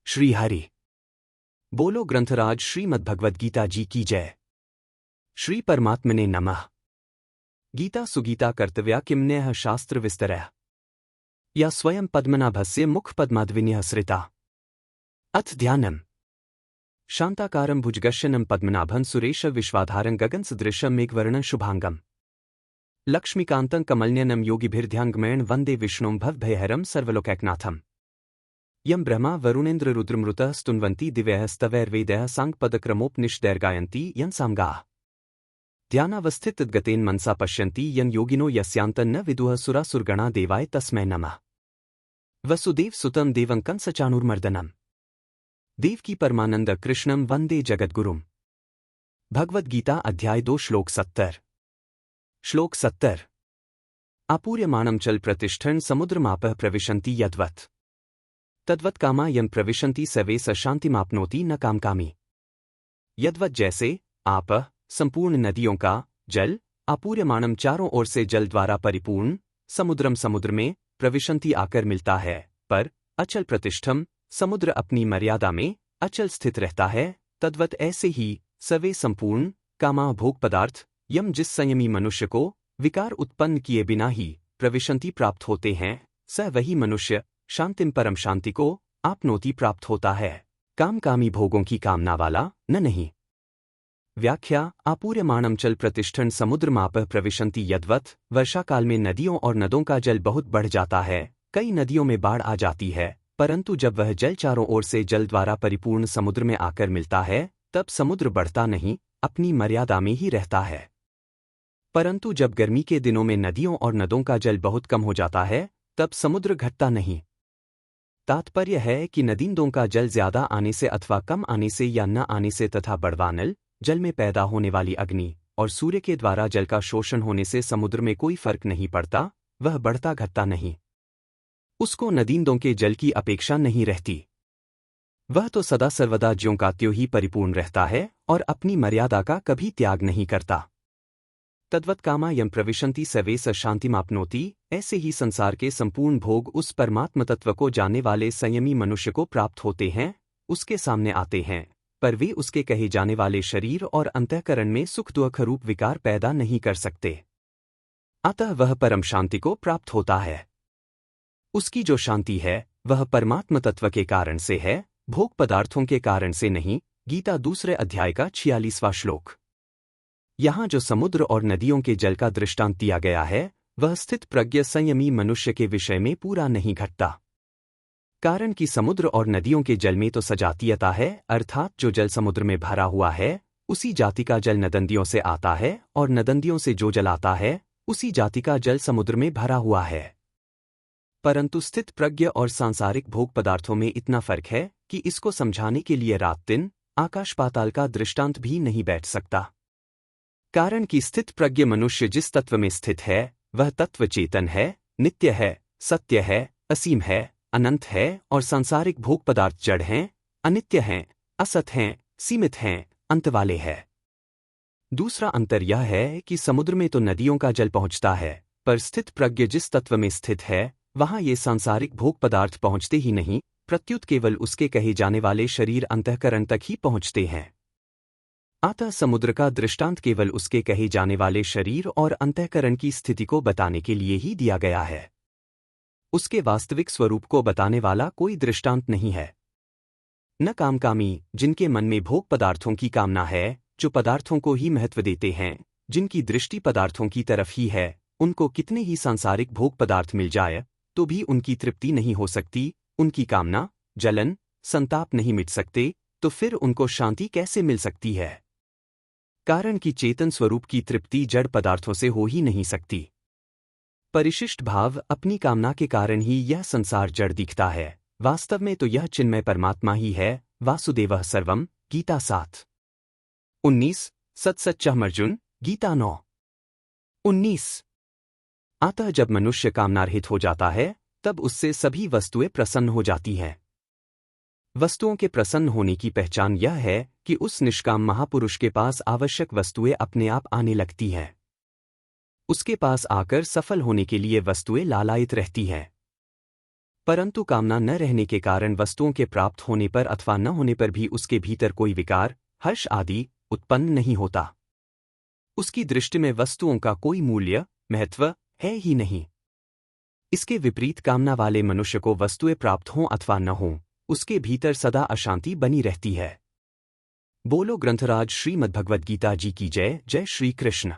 श्री हरि बोलो ग्रंथराज श्रीमद्भगवद्गीता जी की जय। श्री परमात्मने नमः। गीता सुगीता कर्तव्या किमन्यः शास्त्र विस्तरः या स्वयं पद्मनाभस्य मुख पद्माद्विन्यः सृता। अथ ध्यानम्। शांताकारं भुजगशयनं पद्मनाभं सुरेश विश्वाधारं गगनसदृशं मेघवर्णं शुभांगं लक्ष्मीकान्तं कमलनयनं योगिभिर्ध्यानगमयं वन्दे विष्णुं भवभयहरं सर्वलोकैकनाथम्। यं ब्रह्मा वरुणेन्द्र रुद्रमृतः स्तुन्वन्ति दिव्यः स्तवैर्वेदैः साङ्गपदक्रमोपनिषदैर्गायन्ति यं सामगाः। ध्यानावस्थितगतेन मनसा पश्यन्ति यं योगिनो यस्यान्तं न विदुः सुरासुरगणा देवाय तस्मै नमः। वसुदेव सुतं देवं कंसचाणूरमर्दनम् देवकी परमानंद कृष्णं वंदे जगद्गुरुम्। भगवद्गीता अध्याय 2 श्लोक 70। श्लोक 70। आपूर्यमाणं चल प्रतिष्ठन् समुद्रमापः प्रविशन्ति यद्वत् तद्वत् कामा यं प्रविशन्ति सर्वे स शान्तिमाप्नोति न कामकामी। यद्वत् जैसे आप संपूर्ण नदियों का जल आपूर्यमाणम चारों ओर से जल द्वारा परिपूर्ण समुद्रम समुद्र में प्रविशन्ति आकर मिलता है, पर अचल प्रतिष्ठम समुद्र अपनी मर्यादा में अचल स्थित रहता है, तद्वत् ऐसे ही सवे संपूर्ण कामा भोग पदार्थ यम जिस संयमी मनुष्य को विकार उत्पन्न किए बिना ही प्रविशन्ति प्राप्त होते हैं, स वही मनुष्य शांतिम परम शांति को आपनोति प्राप्त होता है, कामकामी भोगों की कामना वाला न नहीं। व्याख्या। आपूर्यमाणम चल प्रतिष्ठन समुद्रमापः प्रविशन्ति यद्वत् वर्षा काल में नदियों और नदों का जल बहुत बढ़ जाता है, कई नदियों में बाढ़ आ जाती है, परंतु जब वह जल चारों ओर से जल द्वारा परिपूर्ण समुद्र में आकर मिलता है तब समुद्र बढ़ता नहीं, अपनी मर्यादा में ही रहता है। परंतु जब गर्मी के दिनों में नदियों और नदों का जल बहुत कम हो जाता है तब समुद्र घटता नहीं। तात्पर्य है कि नदींदों का जल ज्यादा आने से अथवा कम आने से या न आने से तथा बड़वानल जल में पैदा होने वाली अग्नि और सूर्य के द्वारा जल का शोषण होने से समुद्र में कोई फर्क नहीं पड़ता, वह बढ़ता घटता नहीं। उसको नदींदों के जल की अपेक्षा नहीं रहती, वह तो सदा सर्वदा ज्यों का त्यों ही परिपूर्ण रहता है और अपनी मर्यादा का कभी त्याग नहीं करता। तद्वत् कामा यं प्रविशन्ति सर्वे स शान्तिमाप्नोति। ऐसे ही संसार के संपूर्ण भोग उस परमात्म तत्व को जानने वाले संयमी मनुष्य को प्राप्त होते हैं, उसके सामने आते हैं, पर वे उसके कहे जाने वाले शरीर और अंतःकरण में सुख दुख रूप विकार पैदा नहीं कर सकते। अतः वह परम शांति को प्राप्त होता है। उसकी जो शांति है वह परमात्म तत्व के कारण से है, भोग पदार्थों के कारण से नहीं। गीता 2 अध्याय का 46वां श्लोक। यहाँ जो समुद्र और नदियों के जल का दृष्टांत दिया गया है वह स्थित प्रज्ञ संयमी मनुष्य के विषय में पूरा नहीं घटता, कारण कि समुद्र और नदियों के जल में तो सजातीयता है, अर्थात जो जल समुद्र में भरा हुआ है उसी जाति का जल नदंदियों से आता है और नदंदियों से जो जल आता है उसी जाति का जल समुद्र में भरा हुआ है। परंतु स्थित प्रज्ञ और सांसारिक भोग पदार्थों में इतना फर्क है कि इसको समझाने के लिए रात दिन आकाश पाताल का दृष्टांत भी नहीं बैठ सकता, कारण कि स्थित प्रज्ञ मनुष्य जिस तत्व में स्थित है वह तत्व चेतन है, नित्य है, सत्य है, असीम है, अनंत है और सांसारिक भोग पदार्थ जड़ हैं, अनित्य हैं, असत हैं, सीमित हैं, अंत वाले हैं। दूसरा अंतर यह है कि समुद्र में तो नदियों का जल पहुंचता है, पर स्थित प्रज्ञ जिस तत्व में स्थित है वहां ये सांसारिक भोग पदार्थ पहुंचते ही नहीं, प्रत्युत केवल उसके कहे जाने वाले शरीर अंतःकरण तक ही पहुंचते हैं। अतः समुद्र का दृष्टांत केवल उसके कहे जाने वाले शरीर और अंतःकरण की स्थिति को बताने के लिए ही दिया गया है, उसके वास्तविक स्वरूप को बताने वाला कोई दृष्टांत नहीं है। न कामकामी, जिनके मन में भोग पदार्थों की कामना है, जो पदार्थों को ही महत्व देते हैं, जिनकी दृष्टि पदार्थों की तरफ ही है, उनको कितने ही सांसारिक भोग पदार्थ मिल जाए तो भी उनकी तृप्ति नहीं हो सकती, उनकी कामना जलन संताप नहीं मिट सकते, तो फिर उनको शांति कैसे मिल सकती है? कारण कि चेतन स्वरूप की तृप्ति जड़ पदार्थों से हो ही नहीं सकती। परिशिष्ट भाव अपनी कामना के कारण ही यह संसार जड़ दिखता है, वास्तव में तो यह चिन्मय परमात्मा ही है। वासुदेवः सर्वम्। गीता 7:19। सत्सच्चः अर्जुन। गीता 9:19। अतः जब मनुष्य कामनारहित हो जाता है तब उससे सभी वस्तुएं प्रसन्न हो जाती हैं। वस्तुओं के प्रसन्न होने की पहचान यह है कि उस निष्काम महापुरुष के पास आवश्यक वस्तुएं अपने आप आने लगती हैं, उसके पास आकर सफल होने के लिए वस्तुएं लालायित रहती हैं। परंतु कामना न रहने के कारण वस्तुओं के प्राप्त होने पर अथवा न होने पर भी उसके भीतर कोई विकार, हर्ष आदि उत्पन्न नहीं होता। उसकी दृष्टि में वस्तुओं का कोई मूल्य, महत्व है ही नहीं। इसके विपरीत कामना वाले मनुष्य को वस्तुएं प्राप्त हों अथवा न हों, उसके भीतर सदा अशांति बनी रहती है। बोलो ग्रंथराज श्रीमद्भगवद्गीता जी की जय। जय श्री कृष्ण।